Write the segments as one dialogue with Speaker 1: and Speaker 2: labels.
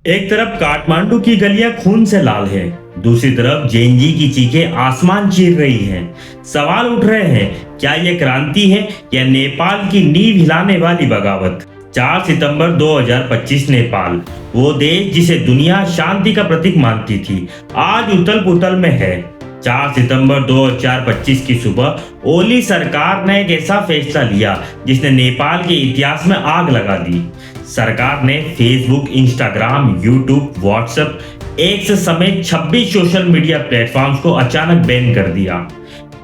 Speaker 1: एक तरफ काठमांडू की गलियां खून से लाल है, दूसरी तरफ जेएनजी की चीखें आसमान चीर रही हैं। सवाल उठ रहे हैं, क्या यह क्रांति है या नेपाल की नींव हिलाने वाली बगावत। 4 सितंबर 2025 नेपाल, वो देश जिसे दुनिया शांति का प्रतीक मानती थी, आज उथल पुथल में है। 4 सितंबर 2025 की सुबह ओली सरकार ने एक ऐसा फैसला लिया जिसने नेपाल के इतिहास में आग लगा दी। सरकार ने Facebook, Instagram, YouTube, WhatsApp, x समेत 26 सोशल मीडिया प्लेटफॉर्म्स को अचानक बैन कर दिया।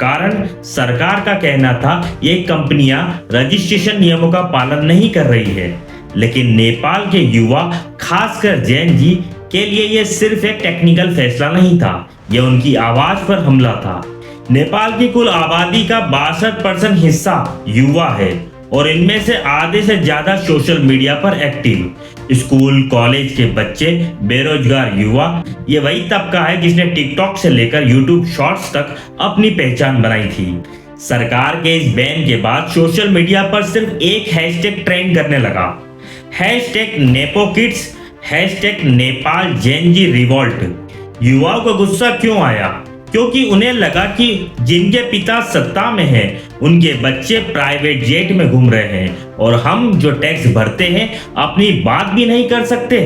Speaker 1: कारण सरकार का कहना था ये कंपनियां रजिस्ट्रेशन नियमों का पालन नहीं कर रही है। लेकिन नेपाल के युवा, खासकर जैन जी के लिए यह सिर्फ एक टेक्निकल फैसला नहीं था, यह उनकी आवाज पर हमला था। नेपाल की कुल आबादी का 62% हिस्सा युवा है और इनमें से आधे से ज्यादा सोशल मीडिया पर एक्टिव। स्कूल, कॉलेज के बच्चे, बेरोजगार युवा, ये वही तबका है जिसने टिकटॉक से लेकर यूट्यूब शॉर्ट्स तक अपनी पहचान बनाई थी। सरकार के इस बैन के बाद सोशल मीडिया पर सिर्फ एक हैशटैग ट्रेंड करने लगा, hashtag nepokids, hashtag Nepal Gen Z revolt. युवाओं को गुस्सा क्यों आया? क्योंकि उन्हें लगा कि जिनके पिता सत्ता में हैं, उनके बच्चे प्राइवेट जेट में घूम रहे हैं और हम जो टैक्स भरते हैं अपनी बात भी नहीं कर सकते।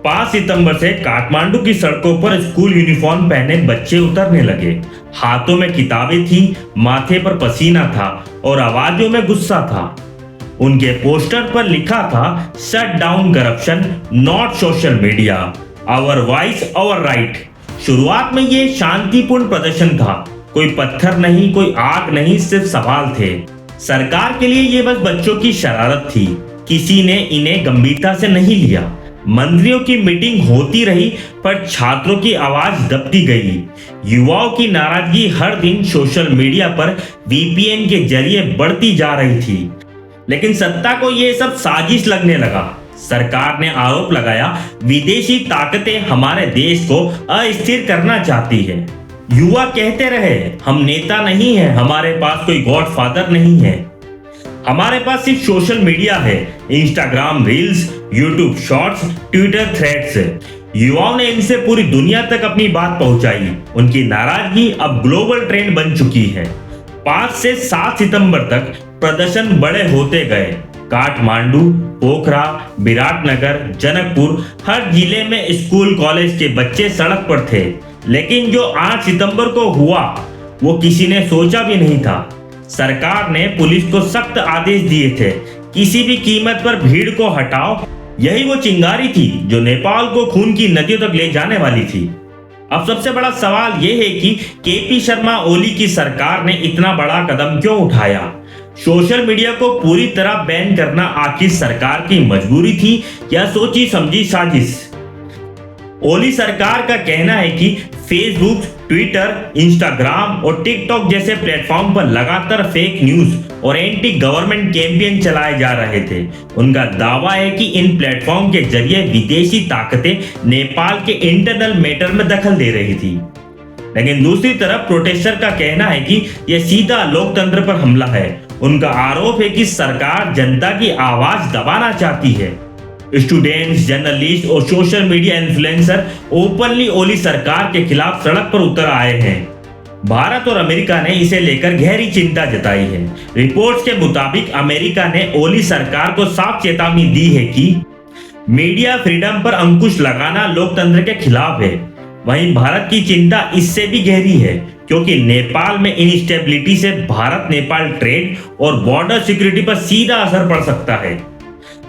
Speaker 1: 5 सितंबर से काठमांडू की सड़कों पर स्कूल यूनिफॉर्म पहने बच्चे उतरने लगे। हाथों में किताबें थी, माथे पर पसीना था और आवाजों में गुस्सा था। उनके पोस्टर पर लिखा था, shut down corruption, not social media, our voice our right. शुरुआत में ये शांतिपूर्ण प्रदर्शन था, कोई पत्थर नहीं, कोई आग नहीं, सिर्फ सवाल थे। सरकार के लिए ये बस बच्चों की शरारत थी, किसी ने इन्हें गंभीरता से नहीं लिया। मंत्रियों की मीटिंग होती रही पर छात्रों की आवाज दबती गई। युवाओं की नाराजगी हर दिन सोशल मीडिया पर वीपीएन के जरिए बढ़ती जा रही थी। लेकिन सत्ता को ये सब साजिश लगने लगा। सरकार ने आरोप लगाया, विदेशी ताकतें हमारे देश को अस्थिर करना चाहती है। युवा कहते रहे, हम नेता नहीं हैं, हमारे पास कोई गॉडफादर नहीं है, हमारे पास सिर्फ सोशल मीडिया है, Instagram reels, YouTube shorts, Twitter threads. युवाओं ने इनसे पूरी दुनिया तक अपनी बात पहुंचाई। उनकी नाराजगी अब ग्लोबल ट्रेंड बन चुकी है। 5 से 7 सितंबर तक प्रदर्शन बड़े होते गए। काठमांडू, पोखरा, विराटनगर, जनकपुर, हर जिले में स्कूल कॉलेज के बच्चे सड़क पर थे। लेकिन जो 8 सितंबर को हुआ वो किसी ने सोचा भी नहीं था। सरकार ने पुलिस को सख्त आदेश दिए थे, किसी भी कीमत पर भीड़ को हटाओ। यही वो चिंगारी थी जो नेपाल को खून की नदियों तक ले जाने वाली थी। अब सबसे बड़ा सवाल यह है कि केपी शर्मा ओली की सरकार ने इतना बड़ा कदम क्यों उठाया? सोशल मीडिया को पूरी तरह बैन करना आखिर सरकार की मजबूरी थी या सोची समझी साजिश? ओली सरकार का कहना है कि फेसबुक, ट्विटर, इंस्टाग्राम और टिकटॉक जैसे प्लेटफॉर्म पर लगातार फेक न्यूज और एंटी गवर्नमेंट कैंपेन चलाए जा रहे थे। उनका दावा है कि इन प्लेटफॉर्म के जरिए विदेशी ताकतें नेपाल के इंटरनल मैटर में दखल दे रही थी। लेकिन दूसरी तरफ प्रोटेस्टर का कहना है कि यह सीधा लोकतंत्र पर हमला है। उनका आरोप है कि सरकार जनता की आवाज दबाना चाहती है। स्टूडेंट्स, जर्नलिस्ट और सोशल मीडिया इन्फ्लुएंसर ओपनली ओली सरकार के खिलाफ सड़क पर उतर आए हैं। भारत और अमेरिका ने इसे लेकर गहरी चिंता जताई है। रिपोर्ट्स के मुताबिक अमेरिका ने ओली सरकार को साफ चेतावनी दी है कि मीडिया फ्रीडम पर अंकुश लगाना लोकतंत्र के खिलाफ है। वहीं भारत की चिंता इससे भी गहरी है, क्योंकि नेपाल में इनस्टेबिलिटी से भारत नेपाल ट्रेड और बॉर्डर सिक्योरिटी पर सीधा असर पड़ सकता है।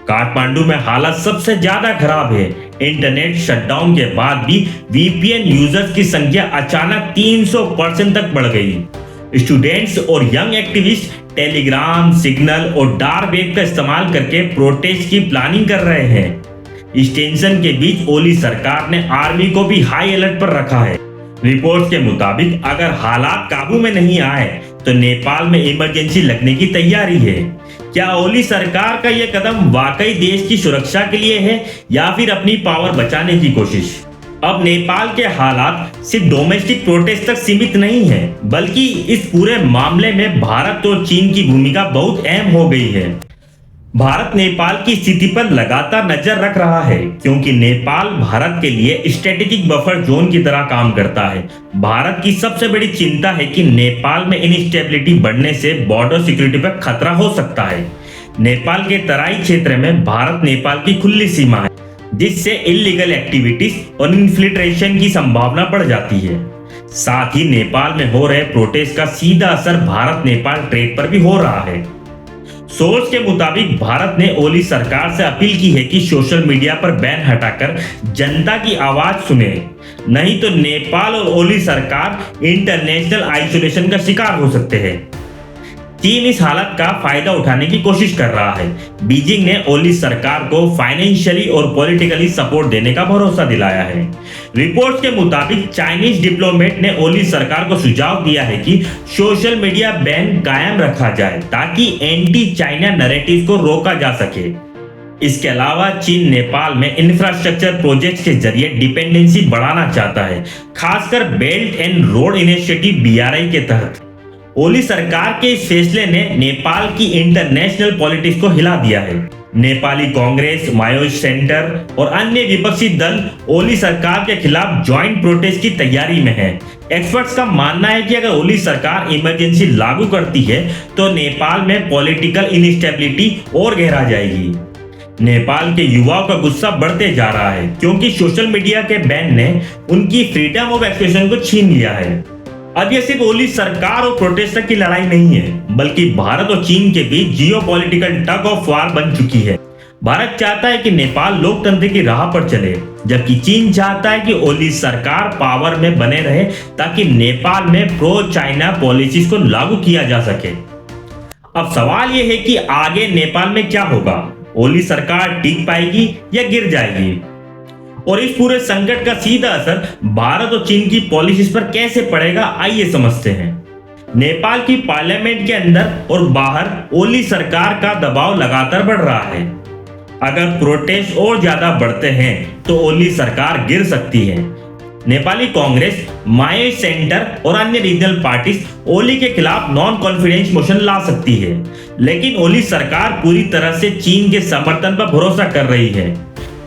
Speaker 1: काठमांडू में हालत सबसे ज्यादा खराब है। इंटरनेट शटडाउन के बाद भी वीपीएन यूजर्स की संख्या अचानक 300% तक बढ़ गई। स्टूडेंट्स और यंग एक्टिविस्ट टेलीग्राम, सिग्नल और डार्क वेब का इस्तेमाल करके प्रोटेस्ट की प्लानिंग कर रहे हैं। इस टेंशन के बीच ओली सरकार ने आर्मी को भी हाई अलर्ट पर रखा है। रिपोर्ट्स के मुताबिक अगर हालात काबू में नहीं आए तो नेपाल में इमरजेंसी लगने की तैयारी है। क्या ओली सरकार का यह कदम वाकई देश की सुरक्षा के लिए है या फिर अपनी पावर बचाने की कोशिश? अब नेपाल के हालात सिर्फ डोमेस्टिक प्रोटेस्ट तक सीमित नहीं है, बल्कि इस पूरे मामले में भारत और चीन की भूमिका बहुत अहम हो गई है। भारत नेपाल की स्थिति पर लगातार नजर रख रहा है क्योंकि नेपाल भारत के लिए स्ट्रेटेजिक बफर जोन की तरह काम करता है। भारत की सबसे बड़ी चिंता है कि नेपाल में इनस्टेबिलिटी बढ़ने से बॉर्डर सिक्योरिटी पर खतरा हो सकता है। नेपाल के तराई क्षेत्र में भारत नेपाल की खुली सीमा है, जिससे इलीगल एक्टिविटीज और इन्फिल्ट्रेशन की संभावना बढ़ जाती है। साथ ही नेपाल में हो रहे प्रोटेस्ट का सीधा असर भारत नेपाल ट्रेड पर भी हो रहा है। सोर्स के मुताबिक भारत ने ओली सरकार से अपील की है कि सोशल मीडिया पर बैन हटाकर जनता की आवाज सुने, नहीं तो नेपाल और ओली सरकार इंटरनेशनल आइसोलेशन का शिकार हो सकते हैं। चीन इस हालत का फायदा उठाने की कोशिश कर रहा है। बीजिंग ने ओली सरकार को फाइनेंशियली और पॉलिटिकली सपोर्ट देने का भरोसा दिलाया है। रिपोर्ट्स के मुताबिक चाइनीज डिप्लोमेट ने ओली सरकार को सुझाव दिया है कि सोशल मीडिया बैन कायम रखा जाए ताकि एंटी चाइना नैरेटिव को रोका जा सके। इसके अलावा चीन नेपाल में इंफ्रास्ट्रक्चर प्रोजेक्ट के जरिए डिपेंडेंसी बढ़ाना चाहता है, खासकर belt and road initiative BRI के तहत। ओली सरकार के इस फैसले ने नेपाल की इंटरनेशनल पॉलिटिक्स को हिला दिया है। नेपाली कांग्रेस, माओइस्ट सेंटर और अन्य विपक्षी दल ओली सरकार के खिलाफ ज्वाइंट प्रोटेस्ट की तैयारी में हैं। एक्सपर्ट्स का मानना है कि अगर ओली सरकार इमरजेंसी लागू करती है तो नेपाल में पॉलिटिकल इनस्टेबिलिटी और गहरा जाएगी। नेपाल के युवाओं का गुस्सा बढ़ते जा रहा है क्योंकि सोशल मीडिया के बैन ने उनकी फ्रीडम ऑफ एक्सप्रेशन को छीन लिया है। अब यह सिर्फ ओली सरकार और प्रोटेस्टर की लड़ाई नहीं है, बल्कि भारत और चीन के बीच जियोपॉलिटिकल टग ऑफ वार बन चुकी है। भारत चाहता है कि नेपाल लोकतंत्र की राह पर चले, जबकि चीन चाहता है कि ओली सरकार पावर में बने रहे ताकि नेपाल में प्रो चाइना पॉलिसीज को लागू किया जा सके। अब सवाल यह है कि आगे नेपाल में क्या होगा? ओली सरकार टिक पाएगी या गिर जाएगी? और इस पूरे संकट का सीधा असर भारत और चीन की पॉलिसीज पर कैसे पड़ेगा, आइए समझते हैं। नेपाल की पार्लियामेंट के अंदर और बाहर ओली सरकार का दबाव लगातार बढ़ रहा है। अगर प्रोटेस्ट और ज्यादा बढ़ते हैं तो ओली सरकार गिर सकती है। नेपाली कांग्रेस, माओइस्ट सेंटर और अन्य रीजनल पार्टीज ओली के खिलाफ नॉन कॉन्फिडेंस मोशन ला सकती है, लेकिन ओली सरकार पूरी तरह से चीन के समर्थन पर भरोसा कर रही है।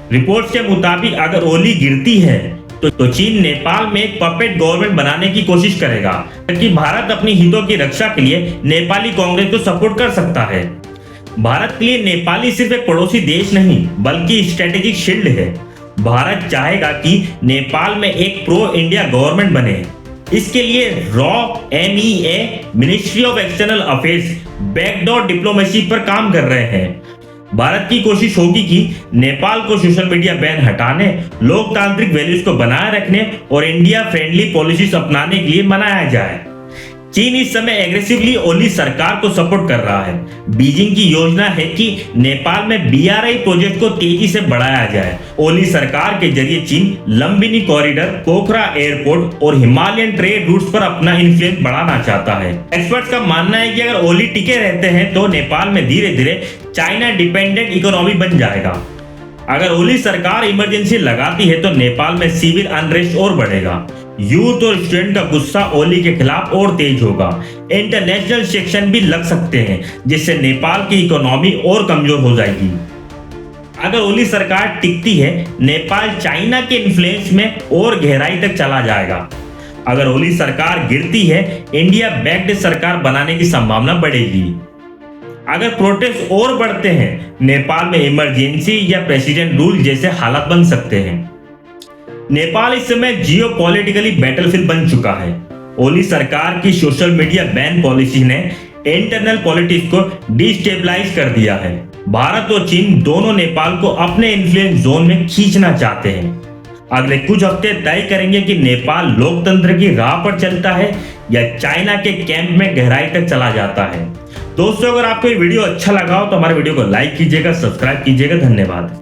Speaker 1: रिपोर्ट्स के मुताबिक अगर ओली गिरती है तो चीन नेपाल में एक पपेट गवर्नमेंट बनाने की कोशिश करेगा, क्योंकि भारत अपनी हितों की रक्षा के लिए नेपाली कांग्रेस को सपोर्ट कर सकता है। भारत के लिए नेपाली सिर्फ एक पड़ोसी देश नहीं बल्कि स्ट्रेटेजिक शील्ड है। भारत चाहेगा कि नेपाल में एक प्रो इंडिया गवर्नमेंट बने। इसके लिए MEA ministry of external affairs backdoor diplomacy पर काम कर रहे हैं। भारत की कोशिश होगी कि नेपाल को सोशल मीडिया बैन हटाने, लोकतांत्रिक वैल्यूज को बनाए रखने और इंडिया फ्रेंडली पॉलिसीज अपनाने के लिए मनाया जाए। चीन इस समय एग्रेसिवली ओली सरकार को सपोर्ट कर रहा है। बीजिंग की योजना है कि नेपाल में BRI प्रोजेक्ट को तेजी से बढ़ाया जाए। ओली सरकार के जरिए चीन लंबिनी कॉरिडोर, पोखरा एयरपोर्ट और हिमालयन ट्रेड रूट्स पर अपना इन्फ्लुएंस बढ़ाना चाहता है। एक्सपर्ट्स का मानना है कि अगर ओली टिके रहते हैं तो नेपाल में धीरे धीरे चाइना डिपेंडेंट इकोनॉमी बन जाएगा। अगर ओली सरकार इमरजेंसी लगाती है तो नेपाल में सिविल अनरेस्ट और बढ़ेगा। यूथ और स्टूडेंट का गुस्सा ओली के खिलाफ और तेज होगा। इंटरनेशनल सेक्शन भी लग सकते हैं, जिससे नेपाल की इकोनॉमी और कमजोर हो जाएगी। अगर ओली सरकार टिकती है, नेपाल चाइना के इन्फ्लुएंस में और गहराई तक चला जाएगा। अगर ओली सरकार गिरती है, इंडिया बैक्ड सरकार बनाने की संभावना बढ़ेगी। अगर प्रोटेस्ट और बढ़ते हैं, नेपाल में इमरजेंसी या प्रेसिडेंट रूल जैसे हालात बन सकते हैं। नेपाल इस समय जियोपॉलिटिकली बैटलफील्ड बन चुका है। ओली सरकार की सोशल मीडिया बैन पॉलिसी ने इंटरनल पॉलिटिक्स को डिस्टेबलाइज कर दिया है। भारत और चीन दोनों नेपाल को अपने इन्फ्लुएंस जोन में खींचना चाहते हैं। अगले कुछ हफ्ते तय करेंगे कि नेपाल लोकतंत्र की राह पर चलता है या चाइना के कैंप में गहराई तक चला जाता है। दोस्तों, अगर आपको ये वीडियो अच्छा लगा हो तो हमारे वीडियो को लाइक कीजिएगा, सब्सक्राइब कीजिएगा। धन्यवाद।